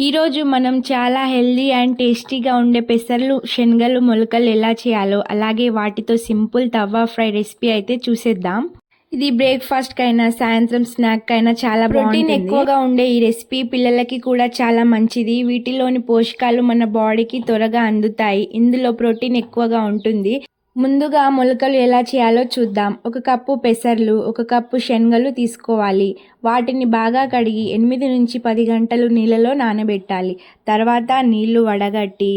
ఈరోజు మనం చాలా హెల్దీ అండ్ టేస్టీగా ఉండే పెసర్లు, శనగలు, మొలకలు ఎలా చేయాలో, అలాగే వాటితో సింపుల్ తవ్వ ఫ్రై రెసిపీ అయితే చూసేద్దాం. ఇది బ్రేక్ఫాస్ట్ కైనా, సాయంత్రం స్నాక్ అయినా చాలా ప్రోటీన్ ఎక్కువగా ఉండే ఈ రెసిపీ పిల్లలకి కూడా చాలా మంచిది. వీటిలోని పోషకాలు మన బాడీకి త్వరగా అందుతాయి. ఇందులో ప్రోటీన్ ఎక్కువగా ఉంటుంది. ముందుగా మొలకలు ఎలా చేయాలో చూద్దాం. 1 కప్పు పెసర్లు, 1 కప్పు శనగలు తీసుకోవాలి. వాటిని బాగా కడిగి 8 నుంచి 10 గంటలు నీళ్ళలో నానబెట్టాలి. తర్వాత నీళ్లు వడగట్టి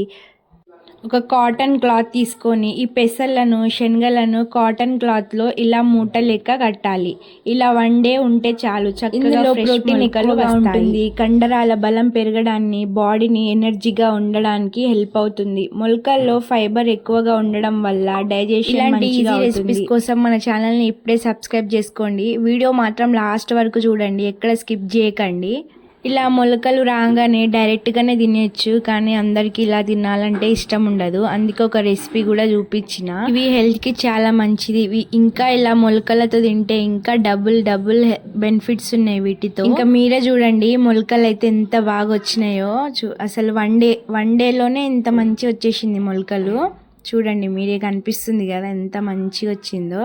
ఒక కాటన్ క్లాత్ తీసుకొని ఈ పెసర్లను, శనగలను కాటన్ క్లాత్లో ఇలా మూట లెక్క కట్టాలి. ఇలా వన్డే ఉంటే చాలు. చక్కగా ప్రోటీన్ ఎక్కువగా ఉంటుంది. కండరాల బలం పెరగడాన్ని, బాడీని ఎనర్జీగా ఉండడానికి హెల్ప్ అవుతుంది. మొలకల్లో ఫైబర్ ఎక్కువగా ఉండడం వల్ల డైజెషన్ మంచిగా అవుతుంది. రెసిపీస్ కోసం మన ఛానల్ని ఇప్పుడే సబ్స్క్రైబ్ చేసుకోండి. వీడియో మాత్రం లాస్ట్ వరకు చూడండి, ఎక్కడ స్కిప్ చేయకండి. ఇలా మొలకలు రాగానే డైరెక్ట్గానే తినేయచ్చు, కానీ అందరికీ ఇలా తినాలంటే ఇష్టం ఉండదు. అందుకే ఒక రెసిపీ కూడా చూపించిన. ఇవి హెల్త్కి చాలా మంచిది. ఇవి ఇంకా ఇలా మొలకలతో తింటే ఇంకా డబుల్ బెనిఫిట్స్ ఉన్నాయి వీటితో. ఇంకా మీరే చూడండి మొలకలు అయితే ఎంత బాగా వచ్చినాయో. అసలు వన్ డేలోనే ఇంత మంచి వచ్చేసింది మొలకలు. చూడండి మీరే, కనిపిస్తుంది కదా ఎంత మంచిగా వచ్చిందో.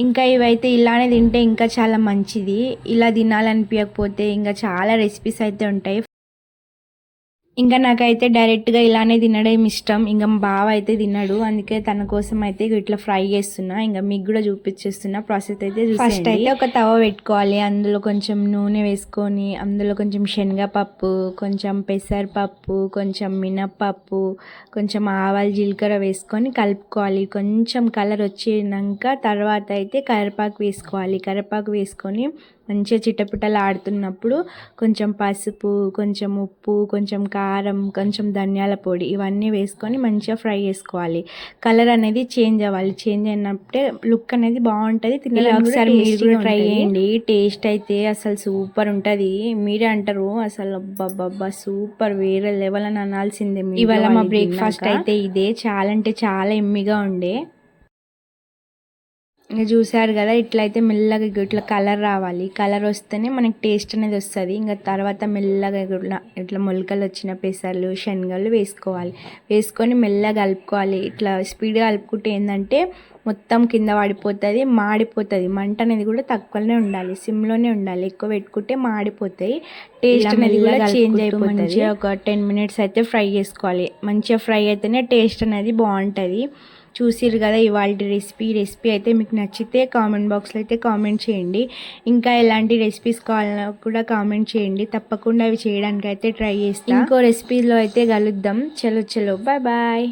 ఇంకా ఇవైతే ఇలానే తింటే ఇంకా చాలా మంచిది. ఇలా తినాలనిపించకపోతే ఇంకా చాలా రెసిపీస్ అయితే ఉంటాయి. ఇంకా నాకైతే డైరెక్ట్గా ఇలానే తినడం ఇష్టం. ఇంకా మా బావ అయితే తినడు, అందుకే తన కోసం అయితే ఇట్లా ఫ్రై చేస్తున్నా. ఇంకా మీకు కూడా చూపించేస్తున్నా ప్రాసెస్ అయితే. ఫస్ట్ అయితే ఒక తవ పెట్టుకోవాలి. అందులో కొంచెం నూనె వేసుకొని, అందులో కొంచెం శనగపప్పు, కొంచెం పెసరపప్పు, కొంచెం మినప్పప్పు, కొంచెం ఆవాలు, జీలకర్ర వేసుకొని కలుపుకోవాలి. కొంచెం కలర్ వచ్చినాక తర్వాత అయితే కరివేపాకు వేసుకోవాలి. కరివేపాకు వేసుకొని మంచిగా చిటపిటలు ఆడుతున్నప్పుడు కొంచెం పసుపు, కొంచెం ఉప్పు, కొంచెం కారం, కొంచెం ధనియాల పొడి ఇవన్నీ వేసుకొని మంచిగా ఫ్రై చేసుకోవాలి. కలర్ అనేది చేంజ్ అవ్వాలి. చేంజ్ అయినప్పుడే లుక్ అనేది బాగుంటుంది. ఒకసారి మీరు కూడా ట్రై చేయండి. టేస్ట్ అయితే అసలు సూపర్ ఉంటుంది. మీరే అంటారు అసలు అబ్బబ్బబ్బా సూపర్, వేరే లెవెల్ అని అనాల్సిందే. ఇవాళ మా బ్రేక్ఫాస్ట్ అయితే ఇదే. చాలా అంటే చాలా ఎమ్మిగా ఉండే. ఇంకా చూసారు కదా, ఇట్లయితే మెల్లగా ఇట్లా కలర్ రావాలి. కలర్ వస్తేనే మనకి టేస్ట్ అనేది వస్తుంది. ఇంకా తర్వాత మెల్లగా ఇట్లా మొలకలు వచ్చిన పెసర్లు, శనగలు వేసుకోవాలి. వేసుకొని మెల్లగా కలుపుకోవాలి. ఇట్లా స్పీడ్గా కలుపుకుంటే ఏంటంటే మొత్తం కింద పడిపోతుంది, మాడిపోతుంది. మంట అనేది కూడా తక్కువనే ఉండాలి, సిమ్లోనే ఉండాలి. ఎక్కువ పెట్టుకుంటే మాడిపోతాయి, టేస్ట్ అనేది కూడా చేంజ్ అయిపోతుంది. మంచిగా ఒక 10 మినిట్స్ అయితే ఫ్రై చేసుకోవాలి. మంచిగా ఫ్రై అయితేనే టేస్ట్ అనేది బాగుంటుంది. చూసిరు కదా ఇవాళ రెసిపీ అయితే మీకు నచ్చితే కామెంట్ బాక్స్లో అయితే కామెంట్ చేయండి. ఇంకా ఎలాంటి రెసిపీస్ కావాలన్నా కూడా కామెంట్ చేయండి. తప్పకుండా అవి చేయడానికి అయితే ట్రై చేస్తాను. ఇంకో రెసిపీలో అయితే కలుద్దాం. చలో బాయ్.